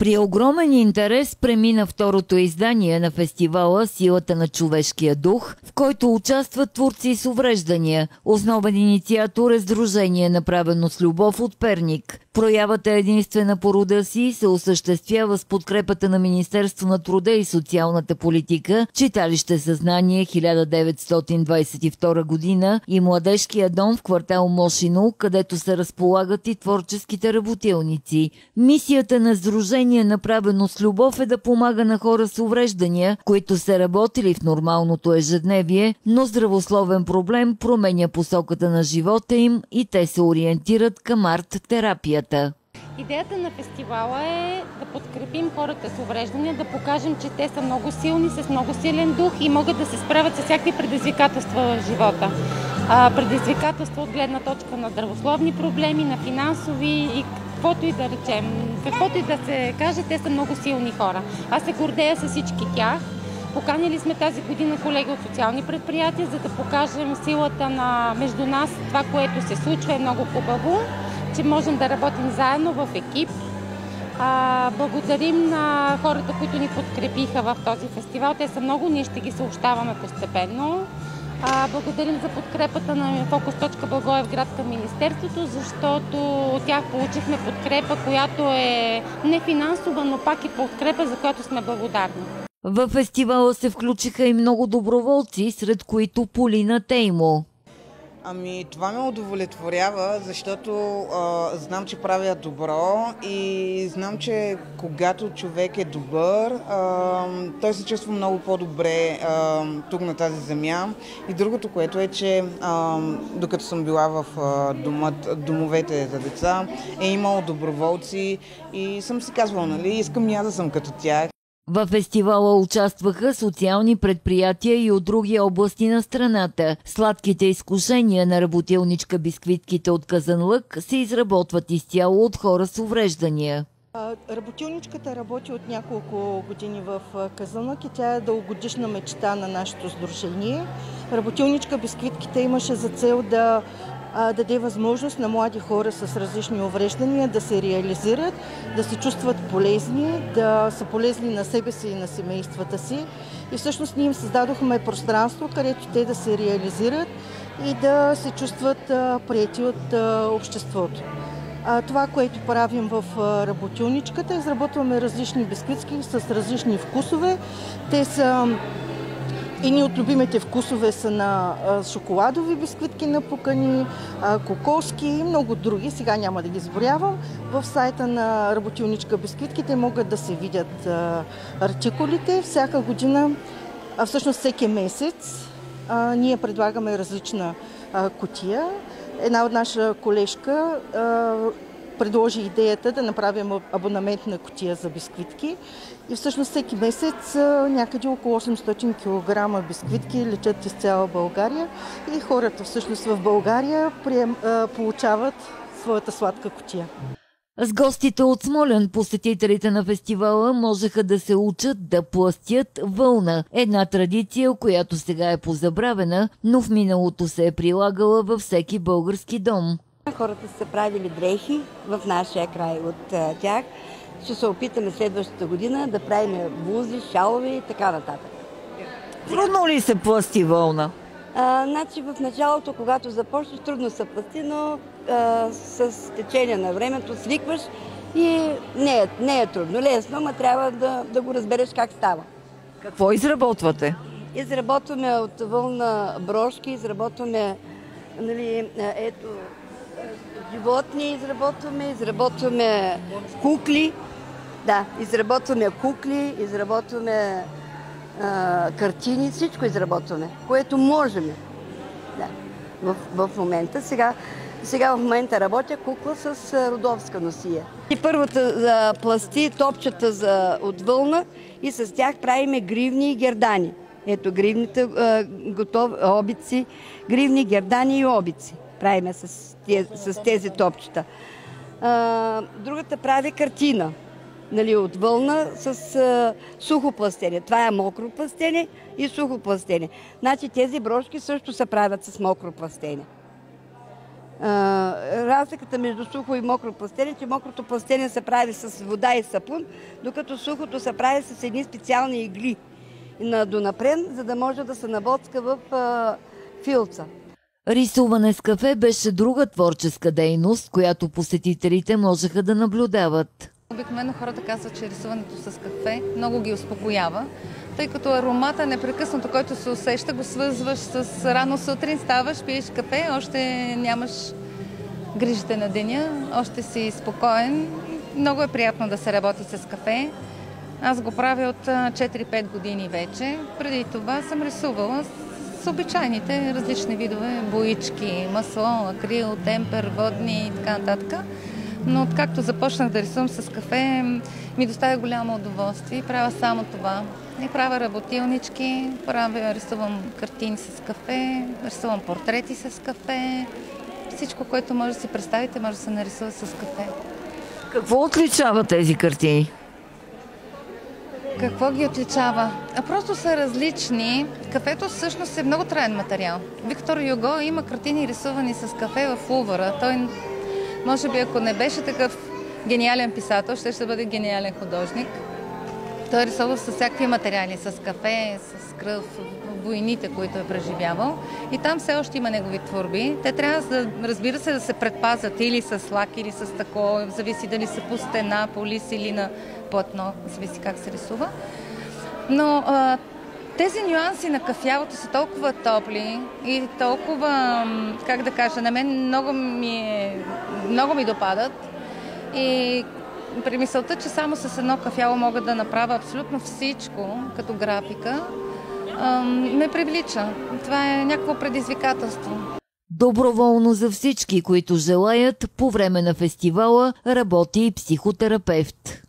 При огромен интерес премина второто издание на фестивала «Силата на човешкия дух», в който участват творци с увреждания. Основен инициатор е Сдружение "Направено с любов" от Перник. Проявата е единствена по рода си и се осъществява с подкрепата на Министерство на труда и социалната политика, читалище "Съзнание 1922 година" и Младежкия дом в квартал Мошино, където се разполагат и творческите работилници. Мисията на Сдружение "Направено с любов" е да помага на хора с увреждания, които са работили в нормалното ежедневие, но здравословен проблем променя посоката на живота им и те се ориентират към арт-терапията. Идеята на фестивала е да подкрепим хората с увреждания, да покажем, че те са много силни, с много силен дух и могат да се справят с всякакви предизвикателства в живота. Предизвикателства от гледна точка на здравословни проблеми, на финансови и каквото и да речем, каквото и да се каже, те са много силни хора. Аз се гордея с всички тях. Поканили сме тази година колеги от социални предприятия, за да покажем силата между нас. Това, което се случва, е много хубаво, че можем да работим заедно в екип. Благодарим на хората, които ни подкрепиха в този фестивал. Те са много, ние ще ги съобщаваме постепенно. Благодарим за подкрепата на Фокус точка Благоевград към Министерството, защото от тях получихме подкрепа, която е не финансова, но пак и подкрепа, за която сме благодарни. В фестивала се включиха и много доброволци, сред които Полина Теймо. Това ме удовлетворява, защото знам, че правя добро и знам, че когато човек е добър, той се чувства много по-добре тук на тази земя. И другото, което е, че докато съм била в домовете за деца, е имало доброволци и съм си казвала, нали, искам и аз да съм като тях. Във фестивала участваха социални предприятия и от други области на страната. Сладките изкушения на работилничка бисквитките от Казанлък се изработват изцяло от хора с увреждания. Работилничката работи от няколко години в Казанлък и тя е дългогодишна мечта на нашето сдружение. Работилничка бисквитките имаше за цел да даде възможност на млади хора с различни увреждания да се реализират, да се чувстват полезни, да са полезни на себе си и на семействата си. И всъщност ние им създадохме пространство, където те да се реализират и да се чувстват приети от обществото. Това, което правим в работилничката, изработваме различни бисквитки с различни вкусове. Те са Едни от любимите вкусове са на шоколадови бисквитки напукани, кокоски и много други. Сега няма да ги изброявам. В сайта на Работилничка бисквитките могат да се видят артикулите. Всяка година, всъщност всеки месец, ние предлагаме различна кутия. Една от наша колежка предложи идеята да направим абонаментна кутия за бисквитки. И всъщност всеки месец някъде около 800 кг бисквитки летят из цяла България и хората всъщност в България получават своята сладка кутия. С гостите от Смолян посетителите на фестивала можеха да се учат да пластят вълна. Една традиция, която сега е позабравена, но в миналото се е прилагала във всеки български дом. Хората са правили дрехи в нашия край от тях. Ще се опитаме следващата година да правим блузи, шалове и така нататък. Трудно ли се пласти вълна? Значи в началото, когато започнеш, трудно се пласти, но с течение на времето свикваш и не е трудно. Лесно, но трябва да го разбереш как става. Какво изработвате? Изработваме от вълна брошки, изработваме животни, изработваме кукли. Да, изработваме кукли, изработваме картини, всичко изработваме, което можем. Да. В момента. Сега в момента работя кукла с родовска носия. И първата за пласти топчета от вълна и с тях правиме гривни и гердани. Ето гривните готови обици, гривни, гердани и обици. Правиме с тези топчета. Другата прави картина. От вълна с сухо пластене. Това е мокро пластене и сухо пластене. Значи тези брошки също се правят с мокро пластене. Разликата между сухо и мокро пластене, че мокрото пластене се прави с вода и сапун, докато сухото се прави с едни специални игли на донапрен, за да може да се набоцка в филца. Рисуване с кафе беше друга творческа дейност, която посетителите можеха да наблюдават. Обикновено хората казват, че рисуването с кафе много ги успокоява, тъй като аромата непрекъснато, който се усеща, го свързваш с рано сутрин, ставаш, пиеш кафе, още нямаш грижите на деня, още си спокоен. Много е приятно да се работи с кафе. Аз го правя от 4-5 години вече. Преди това съм рисувала с обичайните различни видове боички, масло, акрил, темпер, водни и така нататък. Но откакто започнах да рисувам с кафе, ми доставя голямо удоволствие. Правя само това. И правя работилнички, рисувам картини с кафе, рисувам портрети с кафе. Всичко, което може да си представите, може да се нарисува с кафе. Какво отличава тези картини? Какво ги отличава? Просто са различни. Кафето всъщност е много траен материал. Виктор Юго има картини рисувани с кафе в Лувъра. Той, може би, ако не беше такъв гениален писател, ще бъде гениален художник. Той рисува с всякакви материали, с кафе, с кръв, войните, които е преживявал. И там все още има негови творби. Те трябва, разбира се, да се предпазят или с лак, или с тако, зависи дали са по стена, по лист или на платно, зависи как се рисува. Но тези нюанси на кафявото са толкова топли и толкова, как да кажа, на мен много ми допадат. И при мисълта, че само с едно кафяло мога да направя абсолютно всичко като графика, ме привлича. Това е някакво предизвикателство. Доброволно за всички, които желаят, по време на фестивала работи и психотерапевт.